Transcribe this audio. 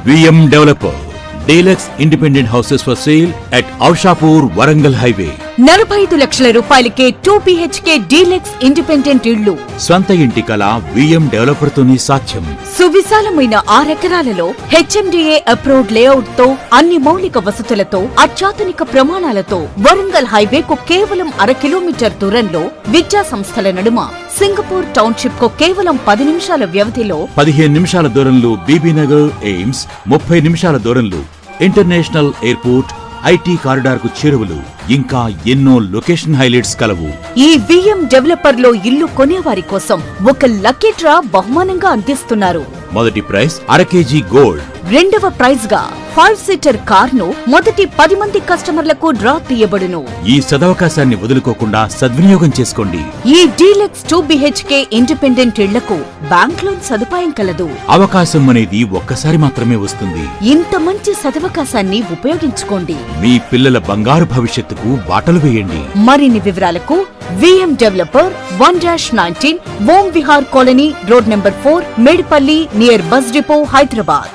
VM Developer. Deluxe independent houses for sale at Aushapur, Warangal Highway. 45 లక్షల రూపాయలకే 2 BHK deluxe independent ఇళ్లు. స్వంత ఇంటి కల VM డెవలపర్ తోనే సాధ్యం. సువిశాలమైన 6 ఎకరాలలో HMDA అప్రూవ్డ్ లేఅవుట్ తో అన్ని మౌలిక వసతులతో అత్యాధునిక ప్రమాణాలతో వరంగల్ హైవేకు కేవలం 1/2 కిలోమీటర్ దూరంలో విద్యా సంస్థల నడుమ సింగపూర్ టౌన్షిప్ కు కేవలం 10 నిమిషాల వ్యవధిలో 15 నిమిషాల దూరంలో బీబీ నగర్ ఎయిమ్స్, 30 నిమిషాల దూరంలో ఇంటర్నేషనల్ ఎయిర్పోర్ట్, ఐటీ కారిడార్ కు చేరువలు, ఇంకా ఎన్నో లొకేషన్ హైలైట్స్ కలవు. ఈ VM డెవలపర్ లో ఇల్లు కొనేవారి కోసం ఒక లక్కీ డ్రా బహుమానంగా అందిస్తున్నారు. మొదటి ప్రైజ్ 1/2 kg గోల్డ్. రెండవ ప్రైజ్ గా 5 సీటర్ కార్ ను మొదటి 10 మంది కస్టమర్లకు డ్రా తీయబడును. ఈ సదవకాశాన్ని వదులుకోకుండా సద్వినియోగం చేసుకోండి. ఈ డీలక్స్ 2 BHK ఇండిపెండెంట్ ఇళ్లకు బ్యాంక్ లోన్ సదుపాయం కలదు. అవకాశం అనేది ఒక్కసారి మాత్రమే వస్తుంది. ఇంత మంచి సదవకాశాన్ని ఉపయోగించుకోండి. మీ పిల్లల బంగారు భవిష్యత్తుకు బాటలు వేయండి. మరిన్ని వివరాలకు VM developer 1-19 Om Vihar colony, road number 4, Medipally, near bus depot, Hyderabad.